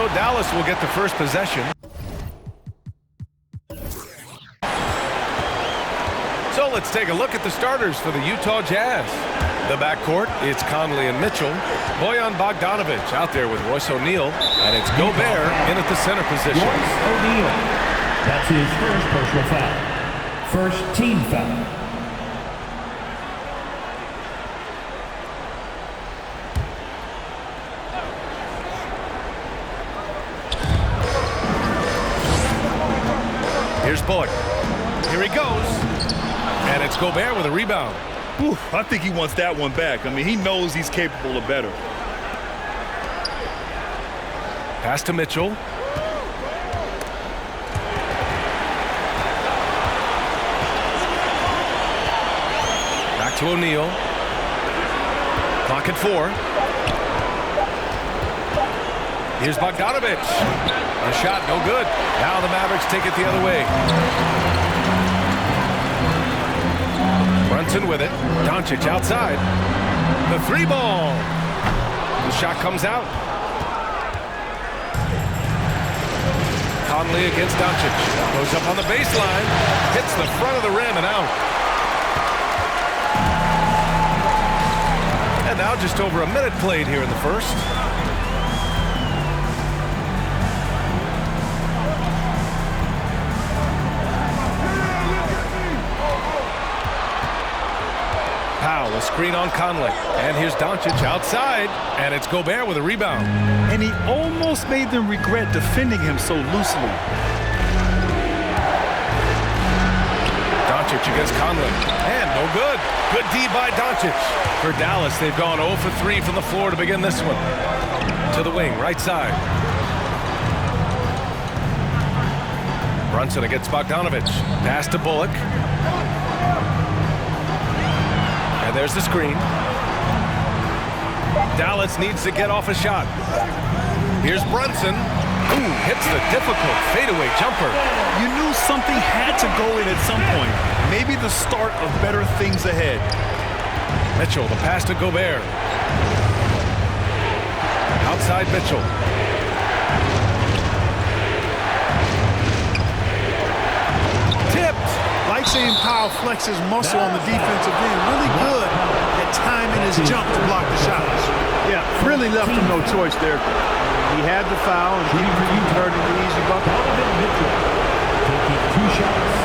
So Dallas will get the first possession. So let's take a look at the starters for the Utah Jazz. The backcourt, it's Conley and Mitchell. Bojan Bogdanovic out there with Royce O'Neal. And it's Gobert in at the center position. Royce O'Neal. That's his first personal foul. First team foul. Here's Bullock. Here he goes. And it's Gobert with a rebound. Whew, I think he wants that one back. I mean, he knows he's capable of better. Pass to Mitchell. Back to O'Neal. Clock at 4. Here's Bogdanovic. A shot, no good. Now the Mavericks take it the other way. Brunson with it. Doncic outside. The 3-ball. The shot comes out. Conley against Doncic. Goes up on the baseline. Hits the front of the rim and out. And now just over a minute played here in the first. Powell, a screen on Conley. And here's Doncic outside. And it's Gobert with a rebound. And he almost made them regret defending him so loosely. Doncic against Conley. And no good. Good D by Doncic. For Dallas, they've gone 0 for 3 from the floor to begin this one. To the wing, right side. Brunson against Bogdanovic. Pass to Bullock. And there's the screen. Dallas needs to get off a shot. Here's Brunson. Ooh, hits the difficult fadeaway jumper. You knew something had to go in at some point. Maybe the start of better things ahead. Mitchell, the pass to Gobert. Outside Mitchell. Tipped. Like seeing Powell flex his muscle on the defensive end. Really good at timing his jump to block the shots. Yeah, really left him no choice there. He had the foul and he turned it the easy bucket. Taking 2 shots.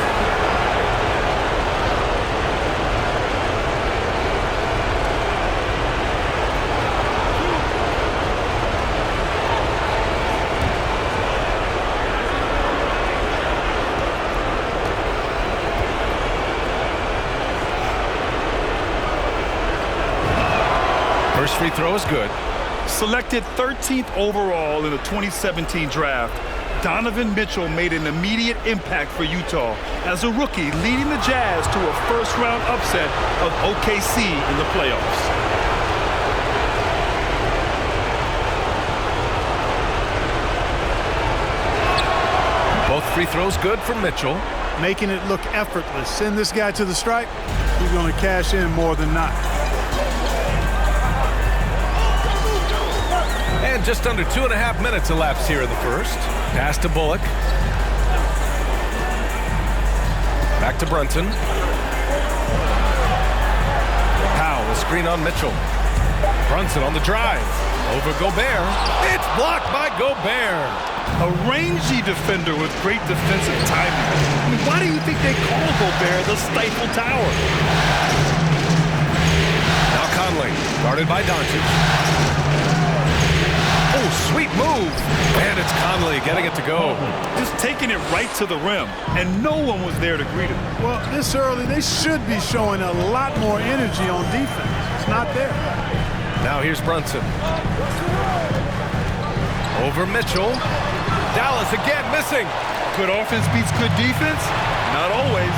First free throw is good. Selected 13th overall in the 2017 draft, Donovan Mitchell made an immediate impact for Utah as a rookie, leading the Jazz to a first-round upset of OKC in the playoffs. Both free throws good for Mitchell. Making it look effortless. Send this guy to the stripe. He's going to cash in more than not. And just under 2.5 minutes elapsed here in the first. Pass to Bullock. Back to Brunson. Powell, a screen on Mitchell. Brunson on the drive. Over Gobert. It's blocked by Gobert. A rangy defender with great defensive timing. I mean, why do you think they call Gobert the Stifle Tower? Now Conley, guarded by Doncic. Oh, sweet move. And it's Conley getting it to go. Just taking it right to the rim, and no one was there to greet him. Well, this early, they should be showing a lot more energy on defense. It's not there. Now here's Brunson. Over Mitchell. Dallas again missing. Good offense beats good defense? Not always.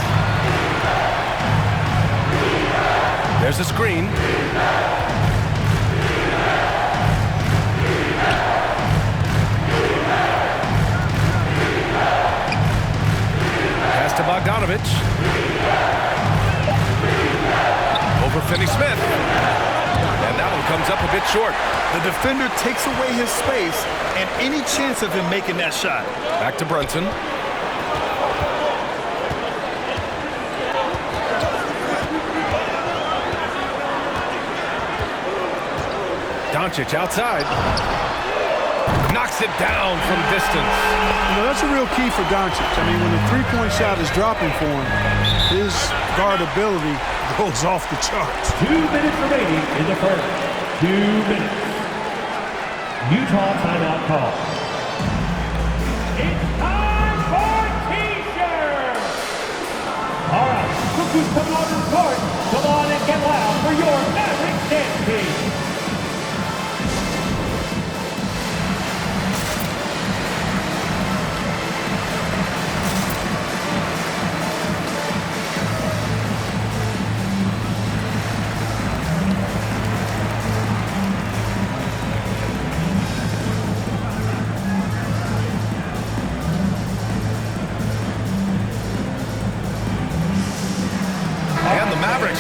There's a screen. Pass to Bogdanovic. Over Finney-Smith. And That one comes up a bit short. The defender takes away his space and any chance of him making that shot. Back to Brunson. Doncic outside. Knocks it down from distance. You know, that's a real key for Doncic. I mean, when the three-point shot is dropping for him, his guardability goes off the charts. 2 minutes remaining in the first. 2 minutes. Utah timeout call. It's time for T-shirts! All right, look who's coming on the court. Come on and get loud for your Mavericks dance team.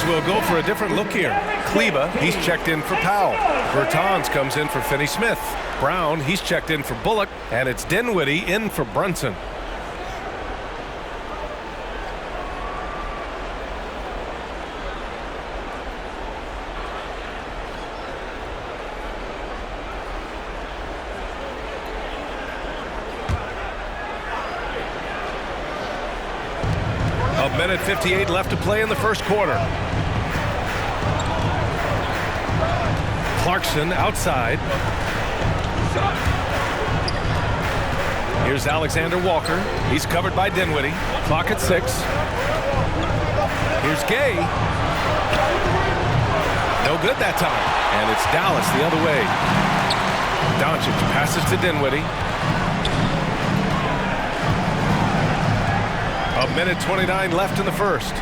Will go for a different look here. Kleba, he's checked in for Powell. Bertans comes in for Finney-Smith. Brown, he's checked in for Bullock. And it's Dinwiddie in for Brunson. A minute 58 left to play in the first quarter. Clarkson outside. Here's Alexander Walker. He's covered by Dinwiddie. Clock at 6. Here's Gay. No good that time. And it's Dallas the other way. Doncic passes to Dinwiddie. A minute 29 left in the first.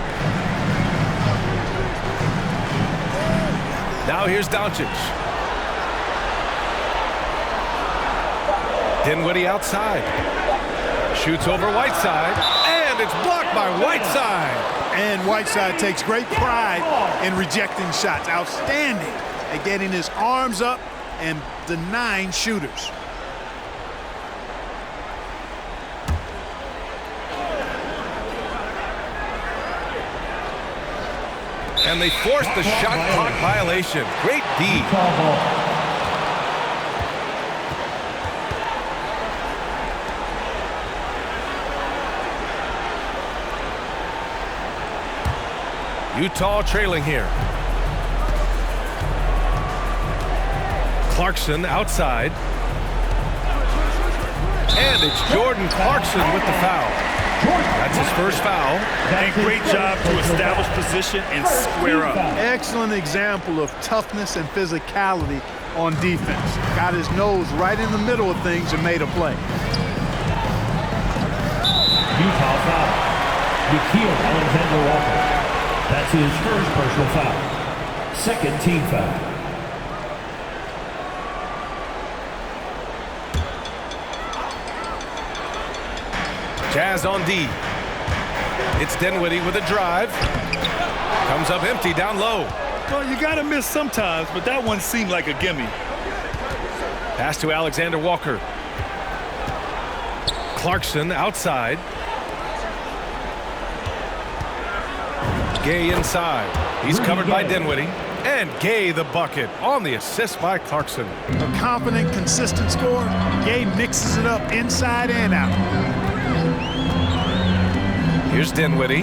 Now here's Doncic. Dinwiddie outside. Shoots over Whiteside. And it's blocked by Whiteside. And Whiteside takes great pride in rejecting shots. Outstanding at getting his arms up and denying shooters. And they forced the shot clock violation. Great D. Utah trailing here. Clarkson outside. And it's Jordan Clarkson with the foul. That's his first foul. And great job to establish position and square up. Excellent example of toughness and physicality on defense. Got his nose right in the middle of things and made a play. Utah foul. Nikhil Alexander-Walker. That's his first personal foul. Second team foul. Jazz on D. It's Dinwiddie with a drive. Comes up empty down low. Well, you got to miss sometimes, but that one seemed like a gimme. Pass to Alexander Walker. Clarkson outside. Gay inside. He's covered by Dinwiddie. And Gay the bucket on the assist by Clarkson. A confident, consistent scorer. Gay mixes it up inside and out. Here's Dinwiddie.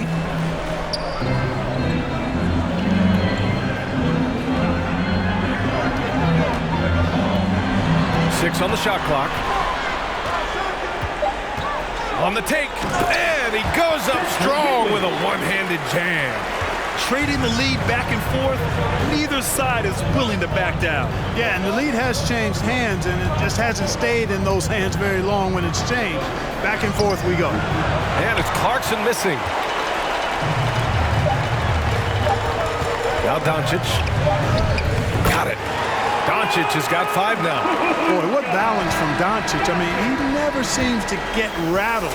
Six on the shot clock. On the take. And he goes up strong with a one-handed jam. Trading the lead back and forth, neither side is willing to back down. Yeah, and the lead has changed hands, and it just hasn't stayed in those hands very long when it's changed. Back and forth we go. And it's Clarkson missing. Now Doncic. Got it. Doncic has got 5 now. Boy, what balance from Doncic. I mean, he never seems to get rattled,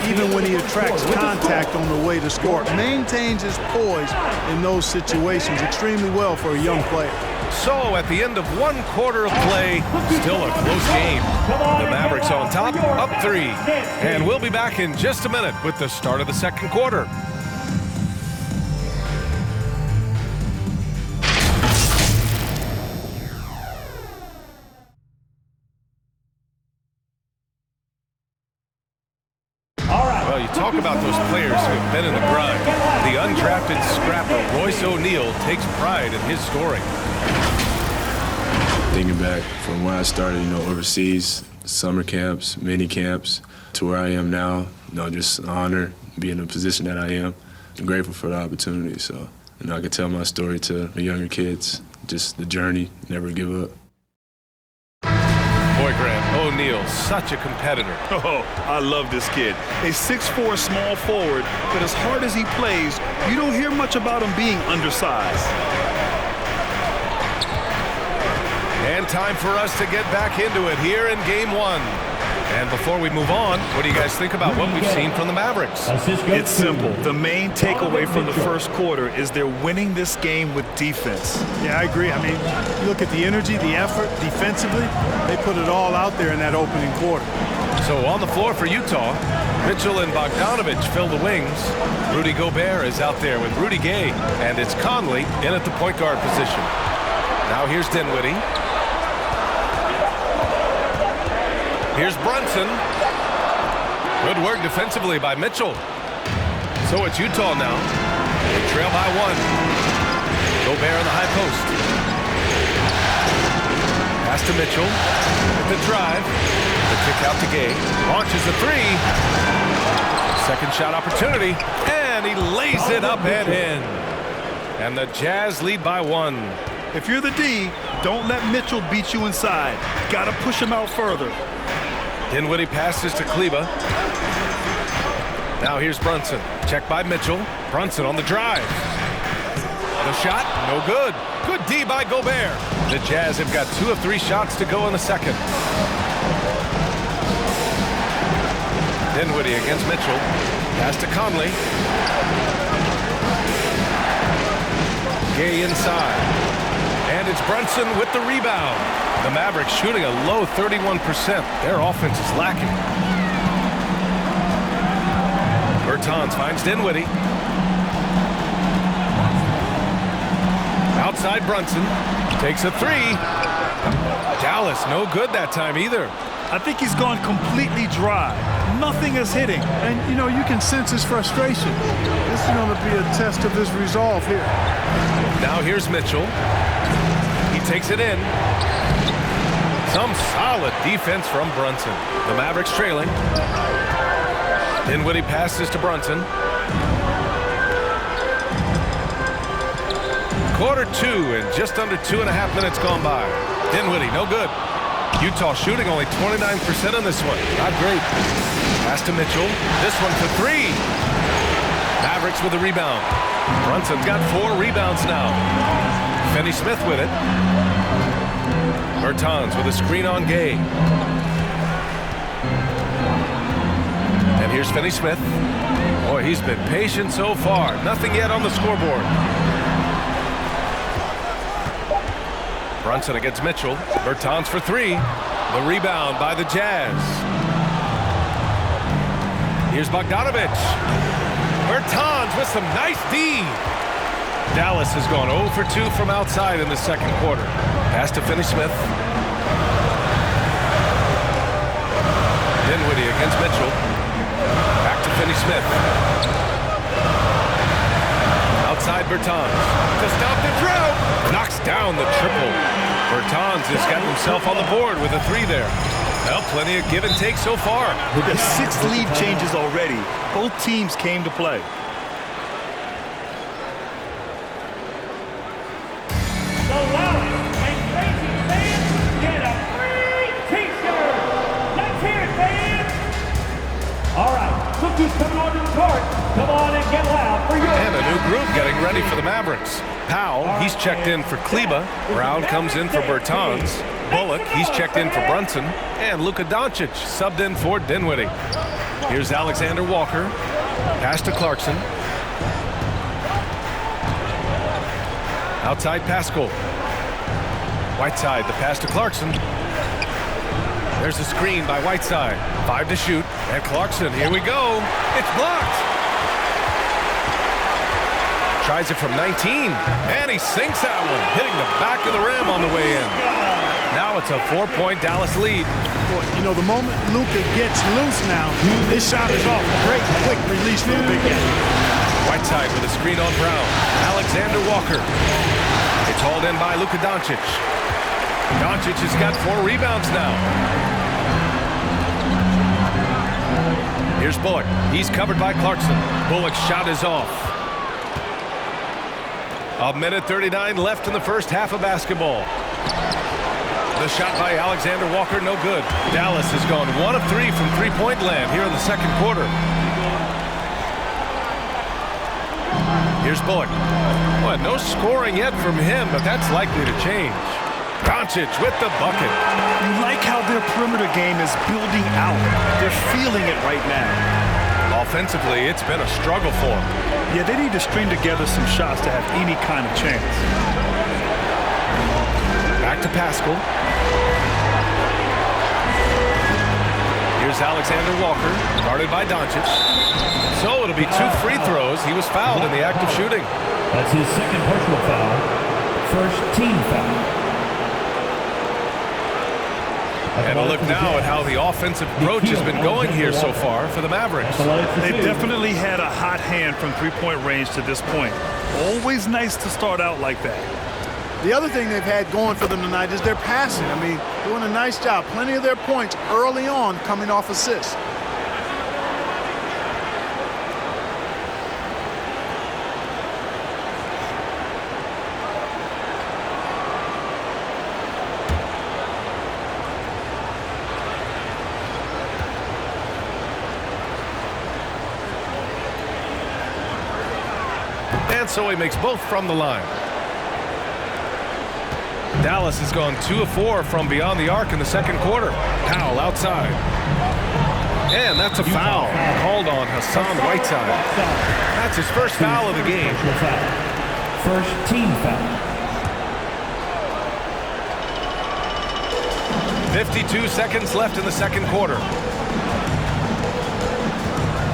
even when he attracts contact on the way to score. Maintains his poise in those situations extremely well for a young player. So at the end of one quarter of play, still a close game. The Mavericks on top, up 3. And we'll be back in just a minute with the start of the second quarter. Well, you talk about those players who have been in the grind. The undrafted scrapper Royce O'Neal takes pride in his story. Thinking back from when I started, overseas, summer camps, mini camps, to where I am now, just an honor being in the position that I am. I'm grateful for the opportunity, so I can tell my story to the younger kids, just the journey, never give up. Boy, Grant, O'Neal, such a competitor. Oh, I love this kid. A 6'4" small forward, but as hard as he plays, you don't hear much about him being undersized. And time for us to get back into it here in Game 1. And before we move on, what do you guys think about what we've seen from the Mavericks? It's simple. The main takeaway from the first quarter is they're winning this game with defense. Yeah, I agree. I mean, you look at the energy, the effort, defensively, they put it all out there in that opening quarter. So on the floor for Utah, Mitchell and Bogdanovich fill the wings. Rudy Gobert is out there with Rudy Gay, and it's Conley in at the point guard position. Now here's Dinwiddie. Here's Brunson. Good work defensively by Mitchell. So it's Utah now. They trail by 1. Gobert in the high post. Pass to Mitchell. The drive. The kick out to Gay. Launches the 3. Second shot opportunity. And he lays it up and in. And the Jazz lead by 1. If you're the D, don't let Mitchell beat you inside. Got to push him out further. Dinwiddie passes to Kleba. Now here's Brunson. Check by Mitchell. Brunson on the drive. The shot, no good. Good D by Gobert. The Jazz have got 2 of 3 shots to go in the second. Dinwiddie against Mitchell. Pass to Conley. Gay inside. And it's Brunson with the rebound. The Mavericks shooting a low 31%. Their offense is lacking. Bertans finds Dinwiddie. Outside Brunson. Takes a 3. Dallas no good that time either. I think he's gone completely dry. Nothing is hitting. And, you can sense his frustration. This is going to be a test of his resolve here. Now here's Mitchell. He takes it in. Some solid defense from Brunson. The Mavericks trailing. Dinwiddie passes to Brunson. Quarter 2 and just under 2.5 minutes gone by. Dinwiddie, no good. Utah shooting only 29% on this one. Not great. Pass to Mitchell. This one for 3. Mavericks with the rebound. Brunson's got 4 rebounds now. Finney-Smith with it. Bertans with a screen on Gay. And here's Finney-Smith. Boy, he's been patient so far. Nothing yet on the scoreboard. Brunson against Mitchell. Bertans for 3. The rebound by the Jazz. Here's Bogdanovich. Bertans with some nice D. Dallas has gone 0 for 2 from outside in the second quarter. Pass to Finney-Smith. Dinwiddie against Mitchell. Back to Finney-Smith. Outside Bertans. To stop the drought. Knocks down the triple. Bertans has got himself on the board with a 3 there. Well, plenty of give and take so far. With the 6 lead changes already, both teams came to play. The loudest and crazy fans get a free T-shirt. Let's hear it, fans. All right, look who's coming onto the court. Come on and get loud for your... And a new group getting ready for the Mavericks. Powell, he's checked in for Kleba. Brown comes in for Bertans. Bullock, he's checked in for Brunson. And Luka Doncic subbed in for Dinwiddie. Here's Alexander Walker. Pass to Clarkson. Outside Pascal. Whiteside, the pass to Clarkson. There's a screen by Whiteside. 5 to shoot. And Clarkson, here we go. It's blocked. Tries it from 19. And he sinks that one, hitting the back of the rim on the way in. Now it's a 4-point Dallas lead. Well, you know, the moment Luka gets loose now, his shot is off. Great quick release for the big guy. Whiteside with a screen on Brown. Alexander Walker. It's hauled in by Luka Doncic. Doncic has got 4 rebounds now. Here's Bullock. He's covered by Clarkson. Bullock's shot is off. 1:39 left in the first half of basketball. The shot by Alexander Walker, no good. Dallas has gone 1 of 3 from three-point land here in the second quarter. Here's Bullock. Well, no scoring yet from him, but that's likely to change. Doncic with the bucket. You like how their perimeter game is building out. They're feeling it right now. Offensively, it's been a struggle for them. Yeah, they need to string together some shots to have any kind of chance. Back to Pascal. Here's Alexander Walker, guarded by Doncic. So it'll be 2 free throws. He was fouled in the act of shooting. That's his second personal foul. First team foul. And a look now at how the offensive approach has been going here so far for the Mavericks. They've definitely had a hot hand from three-point range to this point. Always nice to start out like that. The other thing they've had going for them tonight is their passing. I mean, doing a nice job. Plenty of their points early on coming off assists. And so he makes both from the line. Dallas has gone 2 of 4 from beyond the arc in the second quarter. Powell outside. And that's a foul called on Hassan Whiteside. That's his first foul of the game. First team foul. 52 seconds left in the second quarter.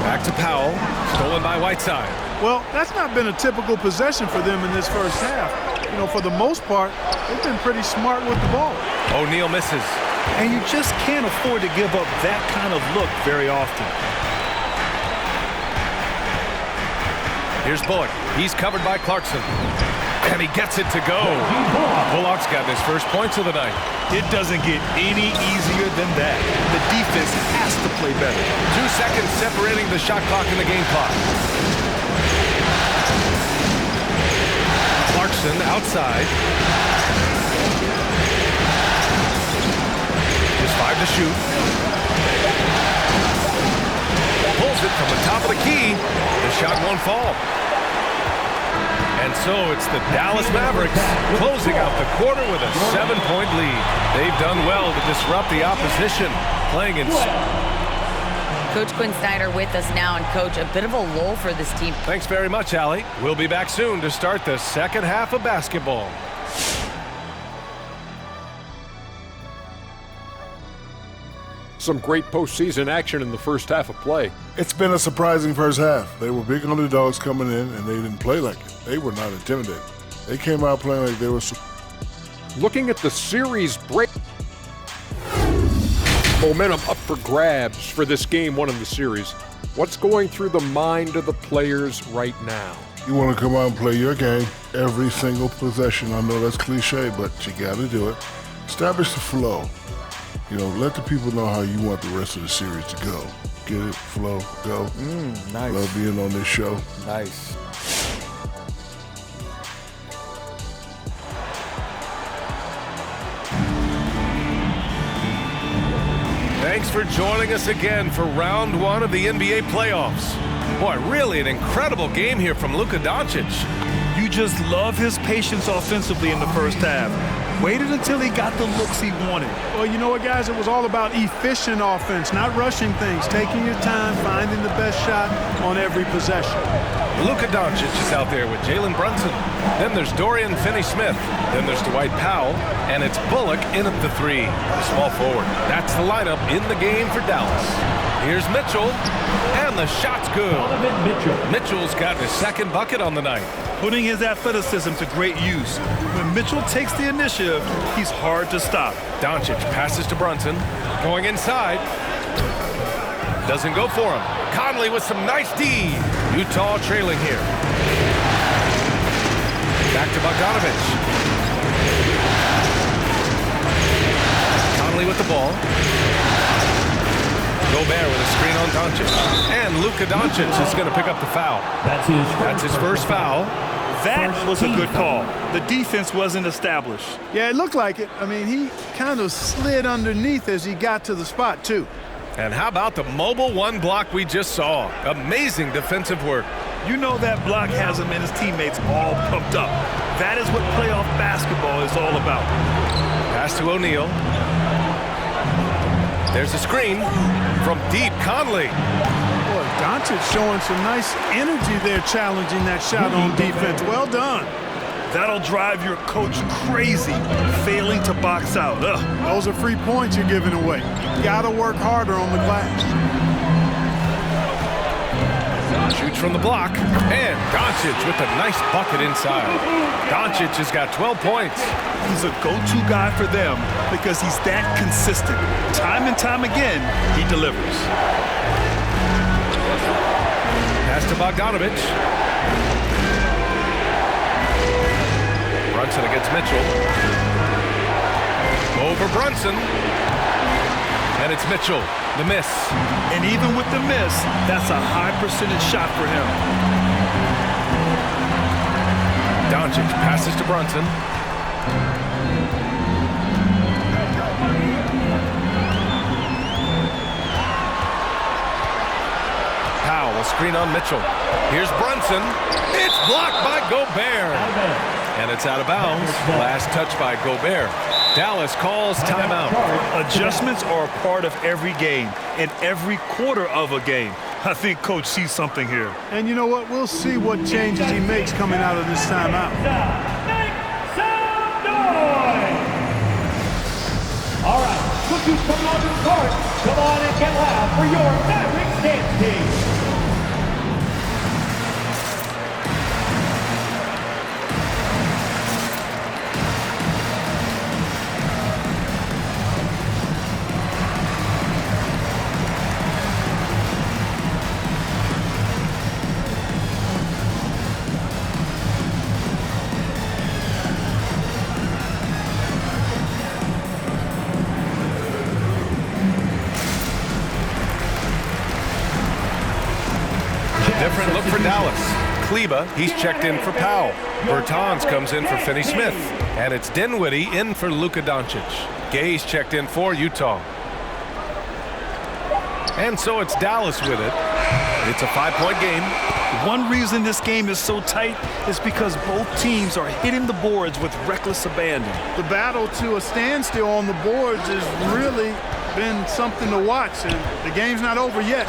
Back to Powell. Stolen by Whiteside. Well, that's not been a typical possession for them in this first half. You know, for the most part, they've been pretty smart with the ball. O'Neal misses. And you just can't afford to give up that kind of look very often. Here's Bullock. He's covered by Clarkson. And he gets it to go. Bullock's gotten his first points of the night. It doesn't get any easier than that. The defense has to play better. 2 seconds separating the shot clock and the game clock. Clarkson outside. Just 5 to shoot. Pulls it from the top of the key. The shot won't fall. And so it's the Dallas Mavericks closing out the quarter with a 7-point lead. They've done well to disrupt the opposition, playing in... Coach Quinn Snyder with us now, and Coach, a bit of a lull for this team. Thanks very much, Allie. We'll be back soon to start the second half of basketball. Some great postseason action in the first half of play. It's been a surprising first half. They were big underdogs coming in, and they didn't play like it. They were not intimidated. They came out playing like they were... Looking at the series break, momentum up for grabs for this game 1 of the series. What's going through the mind of the players right now? You want to come out and play your game every single possession. I know that's cliche, but you got to do it. Establish the flow. You know, let the people know how you want the rest of the series to go. Get it, flow, go. Nice. Love being on this show. Nice. Thanks for joining us again for round 1 of the NBA playoffs. Boy, really an incredible game here from Luka Doncic. You You just love his patience offensively in the first half. Waited until he got the looks he wanted. Well, you know what, guys? It was all about efficient offense, not rushing things, taking your time, finding the best shot on every possession. Luka Doncic is out there with Jalen Brunson. Then there's Dorian Finney-Smith. Then there's Dwight Powell. And it's Bullock in at the 3, the small forward. That's the lineup in the game for Dallas. Here's Mitchell. And the shot's good. Mitchell's gotten his second bucket on the night. Putting his athleticism to great use. When Mitchell takes the initiative, he's hard to stop. Doncic passes to Brunson. Going inside. Doesn't go for him. Conley with some nice D. Utah trailing here. Back to Bogdanovich. Conley with the ball. Gobert with a screen on Doncic. And Luka Doncic is going to pick up the foul. That's his first foul. That was a good call. The defense wasn't established. Yeah, it looked like it. I mean, he kind of slid underneath as he got to the spot, too. And how about the mobile one block we just saw? Amazing defensive work. You know that block has him and his teammates all pumped up. That is what playoff basketball is all about. Pass to O'Neal. There's a screen from deep. Conley. Boy, Doncic showing some nice energy there, challenging that shot on defense. Well done. That'll drive your coach crazy, failing to box out. Ugh. Those are free points you're giving away. You gotta work harder on the glass. Shoots from the block, and Doncic with a nice bucket inside. Doncic has got 12 points. He's a go-to guy for them because he's that consistent. Time and time again, he delivers. Pass to Bogdanovich. Brunson against Mitchell. Over Brunson. And it's Mitchell, the miss. And even with the miss, that's a high percentage shot for him. Doncic passes to Brunson. Powell will screen on Mitchell. Here's Brunson. It's blocked by Gobert. And it's out of bounds. Last touch by Gobert. Dallas calls timeout. Adjustments are a part of every game and every quarter of a game. I think Coach sees something here. And you know what? We'll see what changes he makes coming out of this timeout. Make some noise! All right, look who's coming onto the court. Come on and get loud for your Mavericks dance team. Different look for Dallas. Kleba, he's checked in for Powell. Bertans comes in for Finney-Smith. And it's Dinwiddie in for Luka Doncic. Gay's checked in for Utah. And so it's Dallas with it. It's a 5-point game. One reason this game is so tight is because both teams are hitting the boards with reckless abandon. The battle to a standstill on the boards has really been something to watch, and the game's not over yet.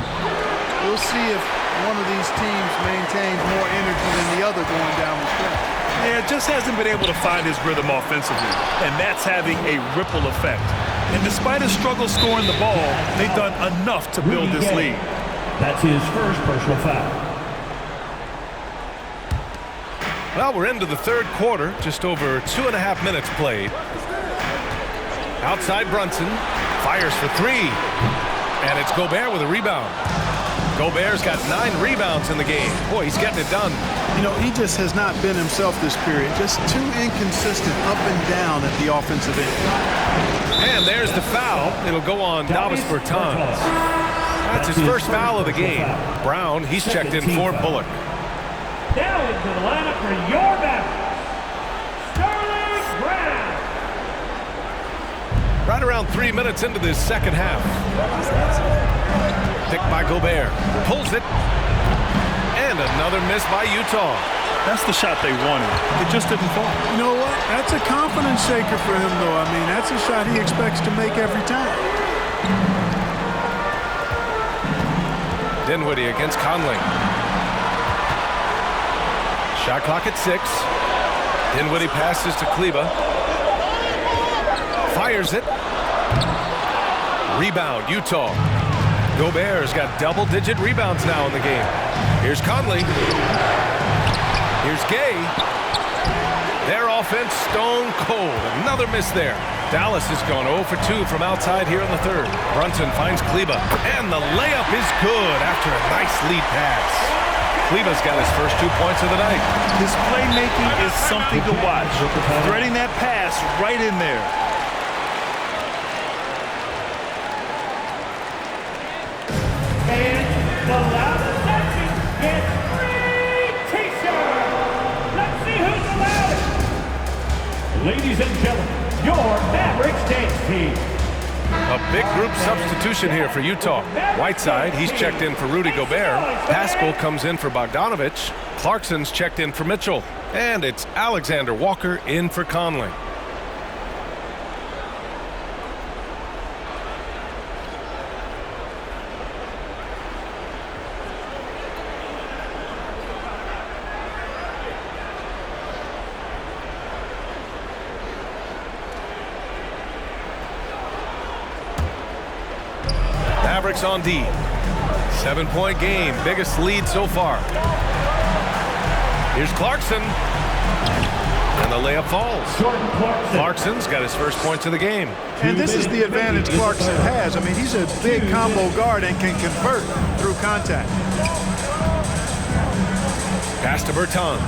We'll see if one of these teams maintains more energy than the other going down the stretch. Yeah, just hasn't been able to find his rhythm offensively, and that's having a ripple effect. And despite his struggle scoring the ball, they've done enough to build this lead. That's his first personal foul. Well, we're into the third quarter, just over 2.5 minutes played. Outside Brunson, fires for 3. And it's Gobert with a rebound. Gobert's got 9 rebounds in the game. Boy, he's getting it done. You know, he just has not been himself this period. Just too inconsistent up and down at the offensive end. And there's the foul. It'll go on Davis Bertans. That's his first foul of the game. Brown, he's checked in for Bullock. Now into the lineup for your Mavericks, Sterling Brown. Right around 3 minutes into this second half. Picked by Gobert. Pulls it. And another miss by Utah. That's the shot they wanted. It just didn't fall. You know what? That's a confidence shaker for him, though. I mean, that's a shot he expects to make every time. Dinwiddie against Conley. Shot clock at 6. Dinwiddie passes to Kleba. Fires it. Rebound, Utah. Gobert's got double-digit rebounds now in the game. Here's Conley. Here's Gay. Their offense stone cold. Another miss there. Dallas has gone 0 for 2 from outside here in the third. Brunson finds Kleba. And the layup is good after a nice lead pass. Kleba's got his first 2 points of the night. His playmaking is something to watch. Threading that pass right in there. And the loudest section gets free t-shirt. Let's see who's the loudest. Ladies and gentlemen, your Mavericks dance team. A big group substitution here for Utah. Whiteside, he's checked in for Rudy Gobert. Pascal comes in for Bogdanovich. Clarkson's checked in for Mitchell. And it's Alexander Walker in for Conley. Mavericks on D. 7-point game, biggest lead so far. Here's Clarkson. And the layup falls. Clarkson's got his first points of the game. And this is the advantage Clarkson has. I mean, he's a big combo guard and can convert through contact. Pass to Bertans.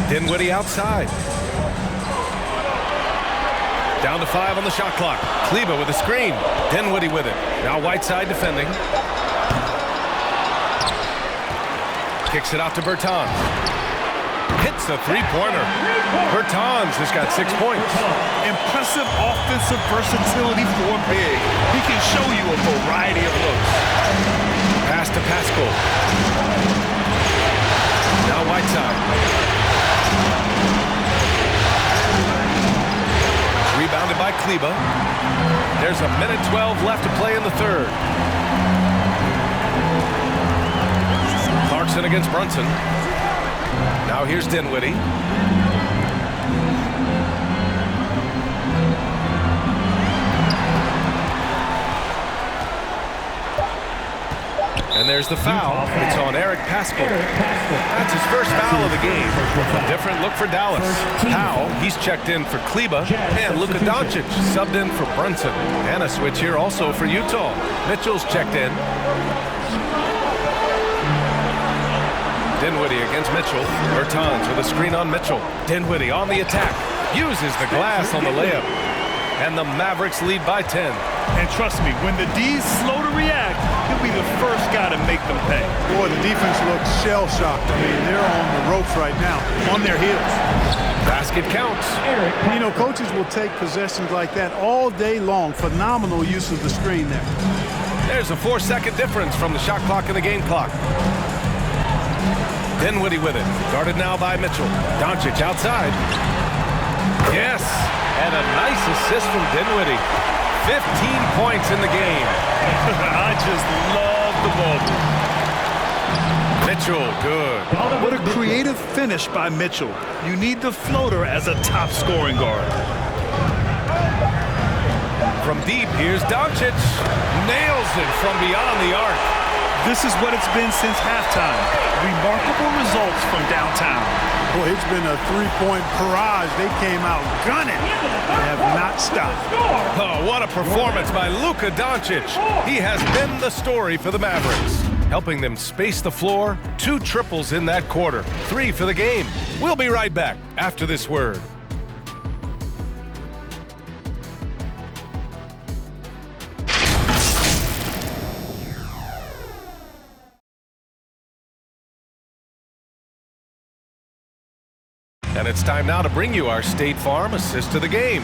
Dinwiddie outside. Down to 5 on the shot clock. Kleba with a screen. Dinwiddie with it. Now Whiteside defending. Kicks it out to Bertans. Hits a three-pointer. Bertans has got 6 points. Impressive offensive versatility for big. He can show you a variety of looks. Pass to Pascal. Now Whiteside. Rebounded by Kleba. There's a minute 12 left to play in the third. Clarkson against Brunson. Now here's Dinwiddie. And there's the foul. It's on Eric Pascal. That's his first foul of the game. A different look for Dallas. Powell, he's checked in for Kleba. And Luka Doncic subbed in for Brunson. And a switch here also for Utah. Mitchell's checked in. Dinwiddie against Mitchell. Bertans with a screen on Mitchell. Dinwiddie on the attack. Uses the glass on the layup. And the Mavericks lead by 10. And trust me, when the D's slow to react, he'll be the first guy to make them pay. Boy, the defense looks shell-shocked. I mean, they're on the ropes right now, on their heels. Basket counts. You know, coaches will take possessions like that all day long. Phenomenal use of the screen there. There's a 4-second difference from the shot clock and the game clock. Dinwiddie with it. Guarded now by Mitchell. Doncic outside. Yes. And a nice assist from Dinwiddie. 15 points in the game. I just love the ball. Mitchell, good. What a creative finish by Mitchell. You need the floater as a top scoring guard. From deep, here's Doncic. Nails it from beyond the arc. This is what it's been since halftime. Remarkable results from downtown. Boy, it's been a three-point barrage. They came out gunning and have not stopped. Oh, what a performance by Luka Doncic. He has been the story for the Mavericks, helping them space the floor. 2 triples in that quarter. 3 for the game. We'll be right back after this word. And it's time now to bring you our State Farm assist of the game.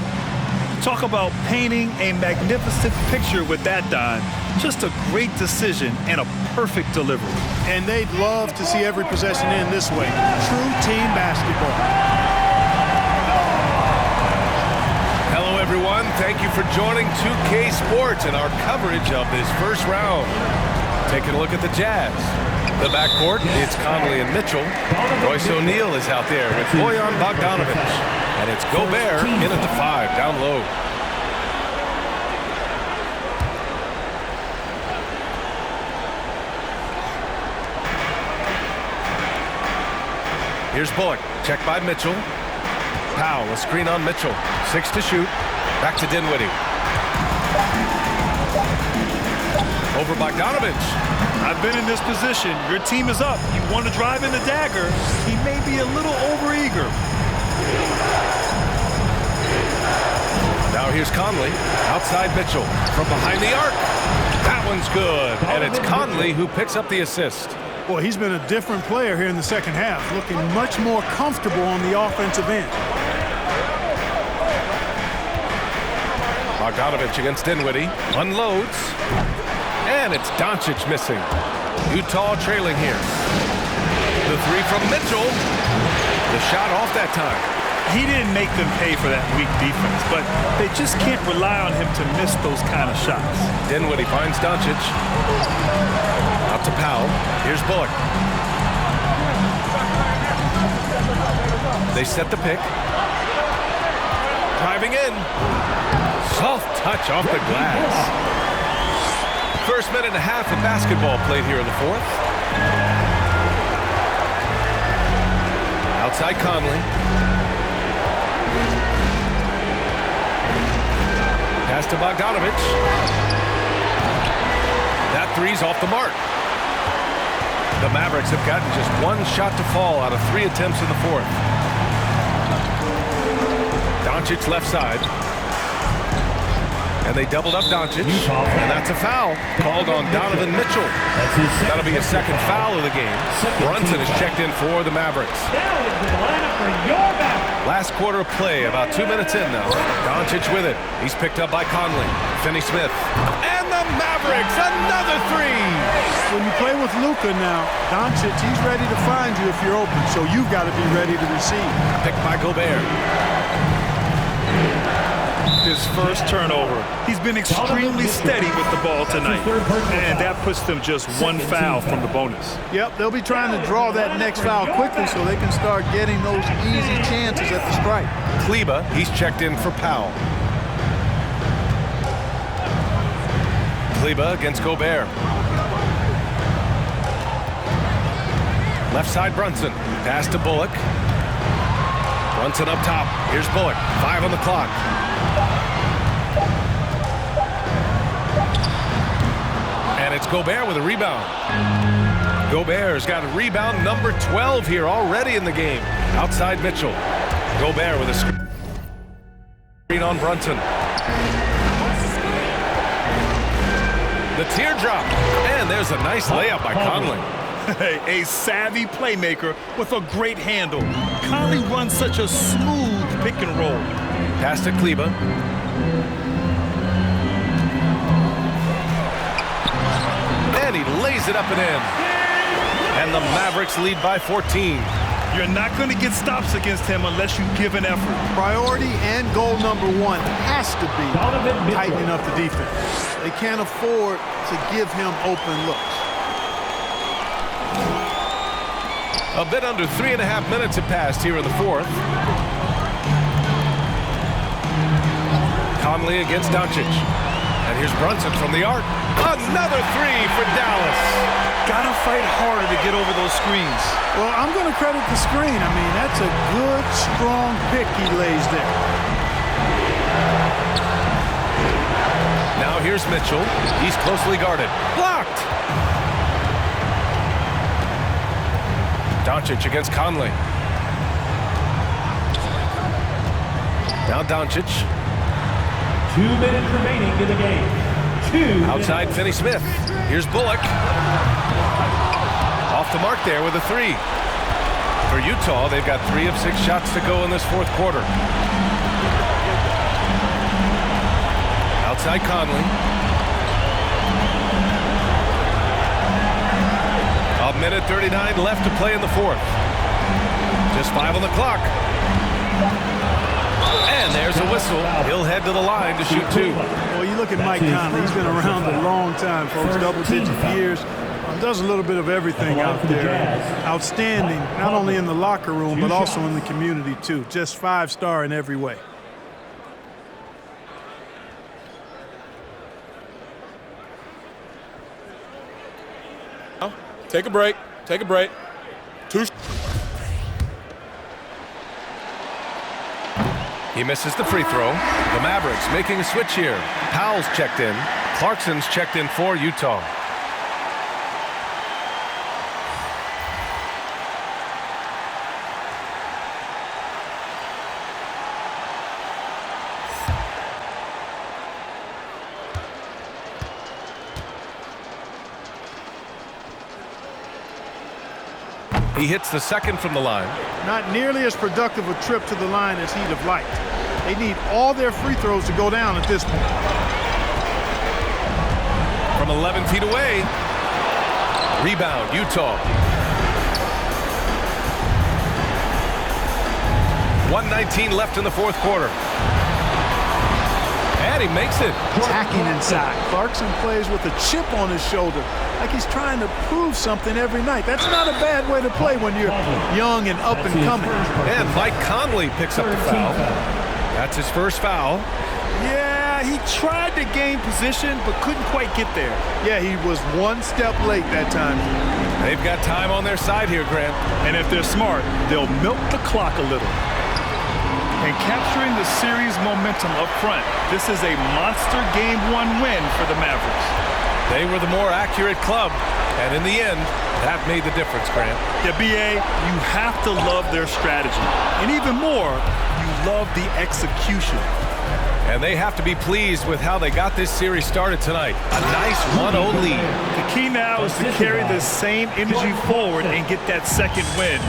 Talk about painting a magnificent picture with that dime. Just a great decision and a perfect delivery. And they'd love to see every possession end this way. True team basketball. Hello, everyone. Thank you for joining 2K Sports and our coverage of this first round. Taking a look at the Jazz. The backcourt, it's Conley and Mitchell. Royce O'Neal is out there with Bojan Bogdanovic. And it's Gobert in at the 5, down low. Here's Bullock, checked by Mitchell. Powell, a screen on Mitchell. 6 to shoot. Back to Dinwiddie. Over Bogdanovic. I've been in this position. Your team is up. You want to drive in the dagger. He may be a little overeager. Now here's Conley. Outside Mitchell. From behind the arc. That one's good. And it's Conley who picks up the assist. Boy, he's been a different player here in the second half, looking much more comfortable on the offensive end. Bogdanovic against Dinwiddie. Unloads. And it's Doncic missing. Utah trailing here. The 3 from Mitchell. The shot off that time. He didn't make them pay for that weak defense, but they just can't rely on him to miss those kind of shots. Dinwiddie finds Doncic. Out to Powell. Here's Bullock. They set the pick. Driving in. Soft touch off the glass. First minute and a half of basketball played here in the fourth. Outside Conley. Pass to Bogdanovic. That three's off the mark. The Mavericks have gotten just one shot to fall out of 3 attempts in the fourth. Doncic left side. And they doubled up Doncic. And that's a foul called on Donovan Mitchell. That'll be a second foul of the game. Brunson is checked in for the Mavericks. Last quarter of play, about 2 minutes in now. Doncic with it. He's picked up by Conley. Finney-Smith. And the Mavericks, another 3! When you play with Luka now, Doncic, he's ready to find you if you're open, so you've got to be ready to receive. Picked by Gobert. His first turnover. He's been extremely steady with the ball tonight, and that puts them just one foul from the bonus. Yep, they'll be trying to draw that next foul quickly so they can start getting those easy chances at the strike. Kleba, he's checked in for Powell. Kleba against Gobert. Left side Brunson. Pass to Bullock. Brunson up top. Here's Bullock. 5 on the clock. And it's Gobert with a rebound. Gobert's got a rebound number 12 here already in the game. Outside Mitchell. Gobert with a screen on Brunson. The teardrop. And there's a nice layup by Conley. A savvy playmaker with a great handle. Conley runs such a smooth pick and roll. Pass to Kleba. And he lays it up and in. And the Mavericks lead by 14. You're not going to get stops against him unless you give an effort. Priority and goal number 1 has to be tightening up the defense. They can't afford to give him open looks. A bit under 3.5 minutes have passed here in the fourth. Conley against Doncic. And here's Brunson from the arc. Another 3 for Dallas. Gotta fight harder to get over those screens. Well, I'm going to credit the screen. I mean, that's a good, strong pick he lays there. Now here's Mitchell. He's closely guarded. Blocked. Doncic against Conley. Now Doncic. 2 minutes remaining in the game. Outside Finney-Smith. Here's Bullock. Off the mark there with a 3. For Utah, they've got 3 of 6 shots to go in this fourth quarter. Outside Conley. A minute 39 left to play in the fourth. Just 5 on the clock. And there's a whistle. He'll head to the line to shoot 2. Well, you look at Mike Conley. He's been around a long time, folks, double-digit years. Does a little bit of everything out there. Outstanding, not only in the locker room, but also in the community, too. Just 5-star in every way. Take a break. Take a break. 2. He misses the free throw. The Mavericks making a switch here. Powell's checked in. Clarkson's checked in for Utah. He hits the second from the line. Not nearly as productive a trip to the line as he'd have liked. They need all their free throws to go down at this point. From 11 feet away. Rebound, Utah. 1:19 left in the fourth quarter. And he makes it. Attacking inside. Clarkson plays with a chip on his shoulder, like he's trying to prove something every night. That's not a bad way to play when you're young and up and coming. And Mike Conley picks up the foul. That's his first foul. Yeah, he tried to gain position, but couldn't quite get there. Yeah, he was one step late that time. They've got time on their side here, Grant. And if they're smart, they'll milk the clock a little. And capturing the series momentum up front, this is a monster Game 1 win for the Mavericks. They were the more accurate club, and in the end, that made the difference, Grant. Yeah, B.A., you have to love their strategy. And even more, you love the execution. And they have to be pleased with how they got this series started tonight. A nice 1-0 lead. The key now is to carry this same energy forward and get that second win.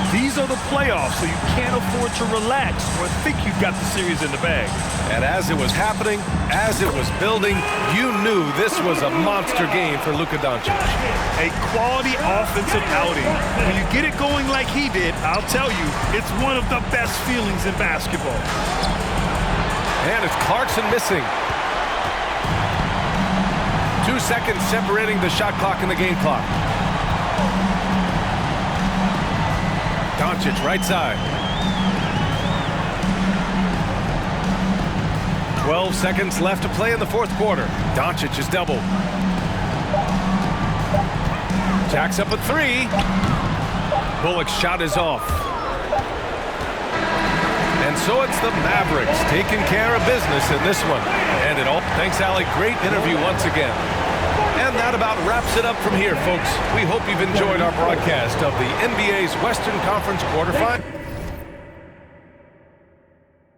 These are the playoffs, so you can't afford to relax or think you've got the series in the bag. And as it was happening, as it was building, you knew this was a monster game for Luka Doncic. A quality offensive outing. When you get it going like he did, I'll tell you, it's one of the best feelings in basketball. And it's Clarkson missing. 2 seconds separating the shot clock and the game clock. Doncic right side. 12 seconds left to play in the fourth quarter. Doncic is doubled. Jacks up a 3. Bullock's shot is off. And so it's the Mavericks taking care of business in this one. And it all. Thanks, Allie. Great interview once again. And that about wraps it up from here, folks. We hope you've enjoyed our broadcast of the NBA's Western Conference quarterfinals.